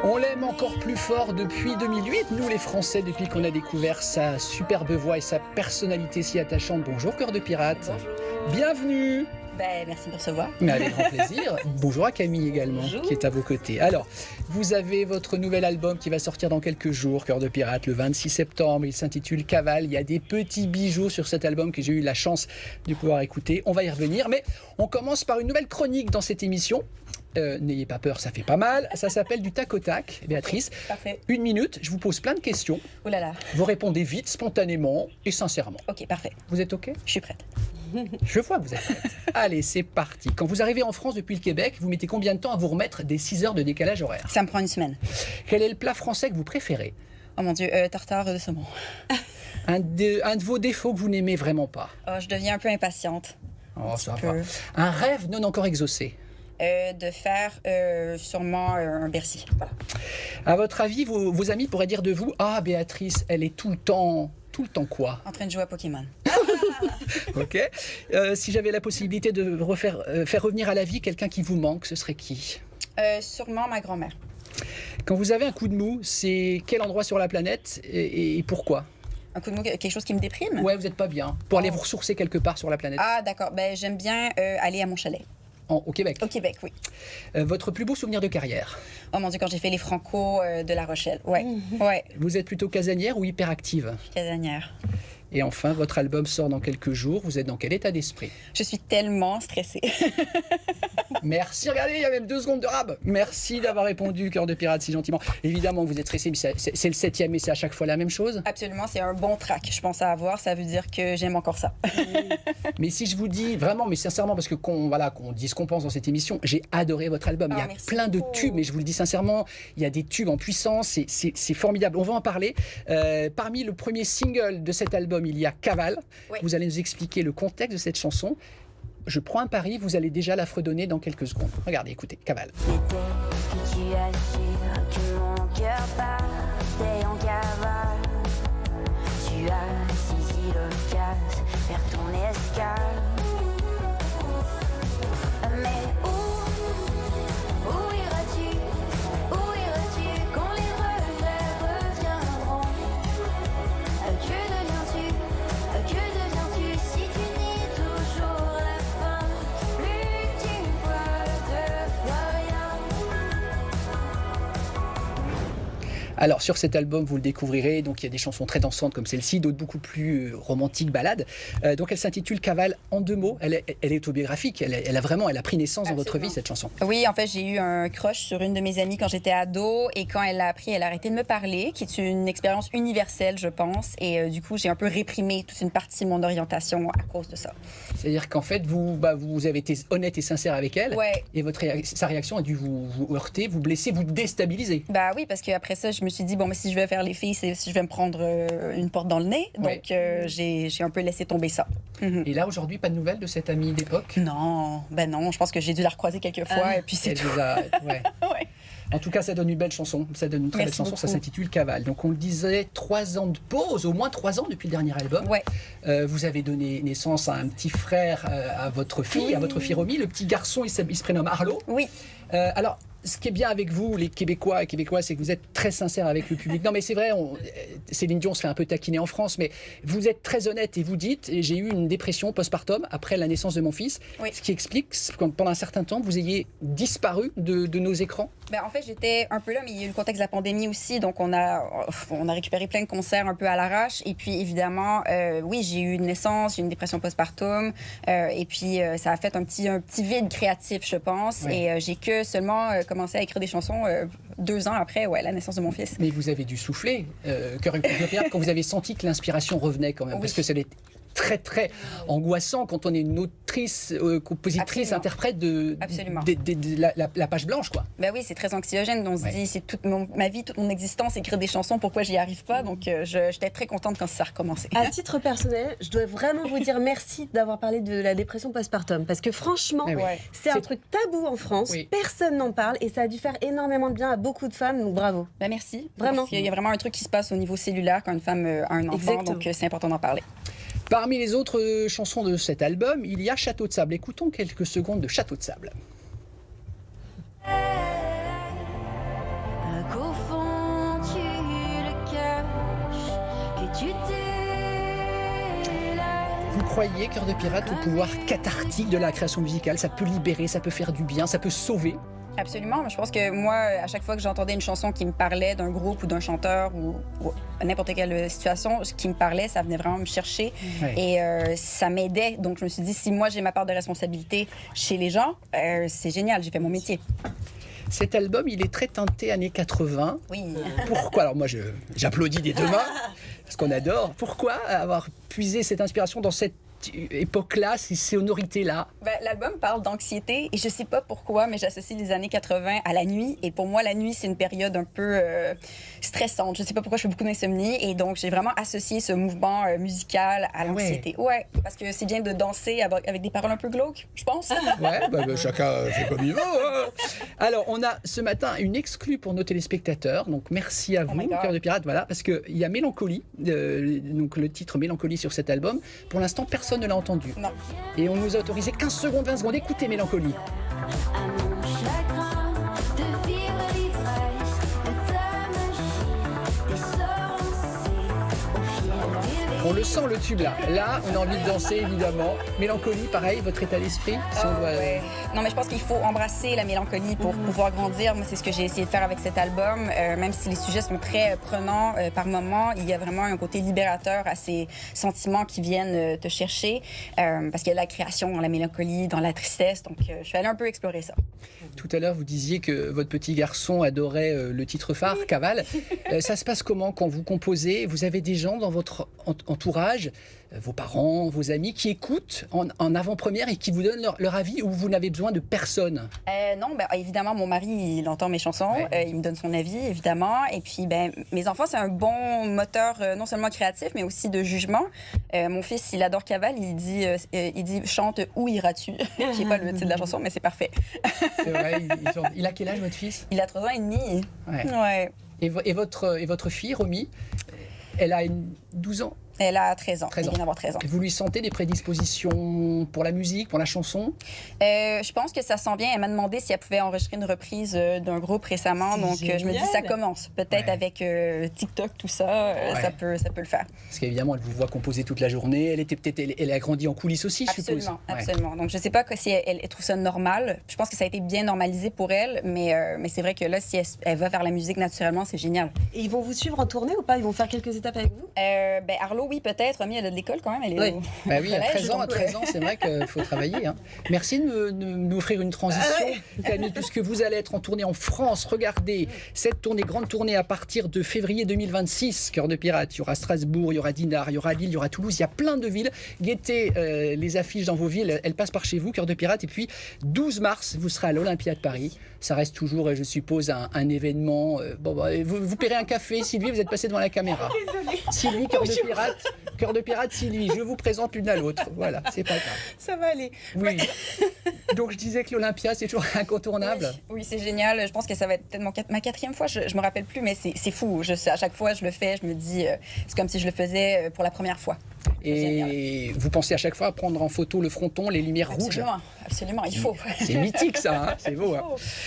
On l'aime encore plus fort depuis 2008, nous les Français, depuis qu'on a découvert sa superbe voix et sa personnalité si attachante. Bonjour Cœur de Pirate. Bonjour. Bienvenue. Merci de me recevoir. Mais avec grand plaisir. Bonjour à Camille également, Bonjour. qui est à vos côtés. Alors, vous avez votre nouvel album qui va sortir dans quelques jours, Cœur de Pirate, le 26 septembre. Il s'intitule Cavale. Il y a des petits bijoux sur cet album que j'ai eu la chance de pouvoir écouter. On va y revenir, mais on commence par une nouvelle chronique dans cette émission. N'ayez pas peur, ça fait pas mal. Ça s'appelle du tac au tac, Béatrice. Parfait. 1 minute, je vous pose plein de questions. Ouh là là. Vous répondez vite, spontanément et sincèrement. Ok, parfait. Vous êtes OK ? Je suis prête. Je vois que vous êtes prête. Allez, c'est parti. Quand vous arrivez en France depuis le Québec, vous mettez combien de temps à vous remettre des 6 heures de décalage horaire ? Ça me prend une semaine. Quel est le plat français que vous préférez ? Oh mon Dieu, tartare de saumon. Un de vos défauts que vous n'aimez vraiment pas ? Oh, je deviens un peu impatiente. Oh, ça petit va. peu. Un rêve non encore exaucé ? De faire sûrement un Bercy. Voilà. À votre avis, vos amis pourraient dire de vous : ah, Béatrice, elle est tout le temps quoi ? En train de jouer à Pokémon. Ok. Si j'avais la possibilité de faire revenir à la vie quelqu'un qui vous manque, ce serait qui ? Sûrement ma grand-mère. Quand vous avez un coup de mou, c'est quel endroit sur la planète et pourquoi ? Un coup de mou, quelque chose qui me déprime? Ouais, vous n'êtes pas bien. Pour aller vous ressourcer quelque part sur la planète. Ah, d'accord. J'aime bien aller à mon chalet. Au Québec. Au Québec, oui. Votre plus beau souvenir de carrière ? Oh mon Dieu, quand j'ai fait les Franco de La Rochelle. Ouais, ouais. Vous êtes plutôt casanière ou hyperactive ? Je suis casanière. Et enfin, votre album sort dans quelques jours. Vous êtes dans quel état d'esprit ? Je suis tellement stressée. Merci, regardez, il y a même 2 secondes de rab. Merci d'avoir répondu, Cœur de Pirate, si gentiment. Évidemment, vous êtes stressé, mais c'est le 7e et c'est à chaque fois la même chose. Absolument, c'est un bon track, je pense à avoir. Ça veut dire que j'aime encore ça. Mais si je vous dis vraiment, mais sincèrement, parce que qu'on dit ce qu'on pense dans cette émission, j'ai adoré votre album. Il y a merci plein de beaucoup. tubes, mais je vous le dis sincèrement, il y a des tubes en puissance, c'est formidable. On va en parler. Parmi le premier single de cet album, il y a Cavale. Oui. Vous allez nous expliquer le contexte de cette chanson. Je prends un pari, vous allez déjà la fredonner dans quelques secondes. Regardez, écoutez, Cavale. C'était que tu assures que mon cœur partait en cavale. Tu as saisi l'occasion, faire ton escale. Mais où iras-tu quand les regrets reviendront? Que deviens-tu si tu nies toujours la fin? Plus qu'une fois, 2 fois rien. Alors sur cet album, vous le découvrirez, donc il y a des chansons très dansantes comme celle-ci, d'autres beaucoup plus romantiques, ballades. Donc elle s'intitule Cavale en 2 mots. Elle est autobiographique, elle a pris naissance dans votre vie, cette chanson. Oui, en fait, j'ai eu un crush sur une de mes amies quand j'étais ado. Et quand elle l'a appris, elle a arrêté de me parler, qui est une expérience universelle, je pense. Et du coup, j'ai un peu réprimé toute une partie de mon orientation à cause de ça. C'est-à-dire qu'en fait, vous avez été honnête et sincère avec elle, Ouais. et sa réaction a dû vous heurter, vous blesser, vous déstabiliser. Bah oui, parce qu'après ça, je me suis dit, mais si je vais faire les filles, c'est si je vais me prendre une porte dans le nez. Donc, j'ai un peu laissé tomber ça. Mhm. Et là, aujourd'hui, pas de nouvelles de cette amie d'époque ? Non, non, je pense que j'ai dû la recroiser quelques fois et puis c'est Elle tout. vous a- ouais. Ouais. En tout cas, ça donne une belle chanson. Ça donne une très belle Merci chanson. Ça beaucoup. s'intitule Cavale. Donc, on le disait, 3 ans de pause, au moins 3 ans depuis le dernier album. Ouais. Vous avez donné naissance à un petit frère, à votre fille Romy. Le petit garçon, il se prénomme Arlo. Oui. Alors, ce qui est bien avec vous, les Québécois et Québécoises, c'est que vous êtes très sincères avec le public. Non, mais c'est vrai, Céline Dion se fait un peu taquiner en France, mais vous êtes très honnête et vous dites, j'ai eu une dépression postpartum après la naissance de mon fils, Oui. ce qui explique que pendant un certain temps, vous ayez disparu de nos écrans. En fait, j'étais un peu là, mais il y a eu le contexte de la pandémie aussi. Donc, on a récupéré plein de concerts un peu à l'arrache. Et puis, évidemment, oui, j'ai eu une naissance, j'ai eu une dépression postpartum. Et puis, ça a fait un petit vide créatif, je pense. Oui. Et j'ai que seulement commencé à écrire des chansons 2 ans après la naissance de mon fils. Mais vous avez dû souffler, Cœur et Pirate, quand vous avez senti que l'inspiration revenait quand même. Oui. Parce que ça l'est très, très angoissant quand on est une autrice, compositrice, Absolument. interprète de Absolument. la page blanche, quoi. Oui, c'est très anxiogène. On se dit, c'est toute ma vie, toute mon existence, écrire des chansons, pourquoi j'y arrive pas? Donc, j'étais très contente quand ça a recommencé. À titre personnel, je dois vraiment vous dire merci d'avoir parlé de la dépression postpartum. Parce que franchement, Eh oui. c'est un truc tabou en France. Oui. Personne n'en parle et ça a dû faire énormément de bien à beaucoup de femmes. Donc bravo. Merci. Vraiment. Parce qu'il y a vraiment un truc qui se passe au niveau cellulaire quand une femme a un enfant. Exactement. Donc, c'est important d'en parler. Parmi les autres chansons de cet album, il y a Château de Sable. Écoutons quelques secondes de Château de Sable. À croyez, Cœur de Pirate, au pouvoir cathartique de la création musicale? Ça peut libérer, ça peut faire du bien, ça peut sauver. Absolument. Je pense que moi, à chaque fois que j'entendais une chanson qui me parlait d'un groupe ou d'un chanteur ou n'importe quelle situation, ce qui me parlait, ça venait vraiment me chercher Ouais. et ça m'aidait. Donc, je me suis dit, si moi, j'ai ma part de responsabilité chez les gens, c'est génial, j'ai fait mon métier. Cet album, il est très teinté années 80. Oui. Pourquoi? Alors moi, j'applaudis des deux mains, parce qu'on adore. Pourquoi avoir puisé cette inspiration dans cette époque-là, ces sonorités-là? Ben, l'album parle d'anxiété et je sais pas pourquoi, mais j'associe les années 80 à la nuit. Et pour moi, la nuit, c'est une période un peu stressante. Je sais pas pourquoi je fais beaucoup d'insomnie. Et donc, j'ai vraiment associé ce mouvement musical à l'anxiété. Ouais, parce que c'est bien de danser avec des paroles un peu glauques, je pense. Ouais, chacun fait comme il veut. Hein. Alors, on a ce matin une exclue pour nos téléspectateurs. Donc, merci à vous, my God. Cœur de Pirate. Voilà, parce qu'il y a Mélancolie, donc le titre Mélancolie sur cet album. Pour l'instant, personne ne l'a entendu. Non. Et on nous a autorisé 15 secondes, 20 secondes. Écoutez Mélancolie. À mon chagrin de vivre l'ivresse de ta magie, des sorts lancés au fil du On le sent, le tube là. Là, on a envie de danser, évidemment. Mélancolie, pareil, votre état d'esprit. Si on doit- Ouais. Non, mais je pense qu'il faut embrasser la mélancolie pour pouvoir grandir. Moi, c'est ce que j'ai essayé de faire avec cet album. Même si les sujets sont très prenants par moments, il y a vraiment un côté libérateur à ces sentiments qui viennent te chercher. Parce qu'il y a la création dans la mélancolie, dans la tristesse. Donc, je suis allée un peu explorer ça. Tout à l'heure, vous disiez que votre petit garçon adorait le titre phare, Cavale. Ça se passe comment quand vous composez? Vous avez des gens dans votre entourage, vos parents, vos amis, qui écoutent en avant-première et qui vous donnent leur avis, ou vous n'avez besoin de personne? Non, ben, évidemment, mon mari, il entend mes chansons. Ouais. Il me donne son avis, évidemment. Et puis, ben, mes enfants, c'est un bon moteur, non seulement créatif, mais aussi de jugement. Mon fils, il adore Cavale. Il dit chante Où iras-tu? Je sais pas le titre de la chanson, mais c'est parfait. C'est vrai, il a quel âge, votre fils? Il a 3 ans et demi. Ouais. Ouais. Et votre fille, Romy, elle a 12 ans. Elle a 13 ans. 13 ans. Elle vient d'avoir 13 ans. Vous lui sentez des prédispositions pour la musique, pour la chanson? Je pense que ça sent bien. Elle m'a demandé si elle pouvait enregistrer une reprise d'un groupe récemment. C'est Donc, je me dis, ça génial. commence. Peut-être Ouais. avec TikTok, tout ça, Ouais. ça peut le faire. Parce qu'évidemment, elle vous voit composer toute la journée. Elle a grandi en coulisses aussi, je suppose. Absolument, Ouais. absolument. Donc, je ne sais pas si elle trouve ça normal. Je pense que ça a été bien normalisé pour elle, mais c'est vrai que là, si elle va vers la musique naturellement, c'est génial. Et ils vont vous suivre en tournée ou pas? Ils vont faire quelques étapes avec vous? Ben, Arlo, oui, peut-être. Romy, elle a de l'école quand même. Elle est Oui. au Bah oui, à collège, 13 ans, donc, 13 ans, c'est vrai qu'il faut travailler. Hein. Merci de nous offrir une transition, Camille, puisque vous allez être en tournée en France. Regardez, cette tournée, grande tournée à partir de février 2026, Cœur de Pirate. Il y aura Strasbourg, il y aura Dinard, il y aura Lille, il y aura Toulouse. Il y a plein de villes. Guettez les affiches dans vos villes. Elles passent par chez vous, Cœur de Pirate. Et puis, 12 mars, vous serez à l'Olympia de Paris. Ça reste toujours, je suppose, un événement. Vous paierez un café. Sylvie, vous êtes passée devant la caméra. Sylvie, Cœur de Pirate, Sylvie. Je vous présente l'une à l'autre. Voilà, c'est pas grave. Ça va aller. Oui. Donc je disais que l'Olympia, c'est toujours incontournable. Oui, c'est génial. Je pense que ça va être peut-être ma 4e fois. Je me rappelle plus, mais c'est fou. À chaque fois, je le fais. Je me dis, c'est comme si je le faisais pour la première fois. Et vous pensez à chaque fois à prendre en photo le fronton, les lumières rouges. Absolument, absolument. Il faut. C'est mythique ça, hein, c'est beau. Hein.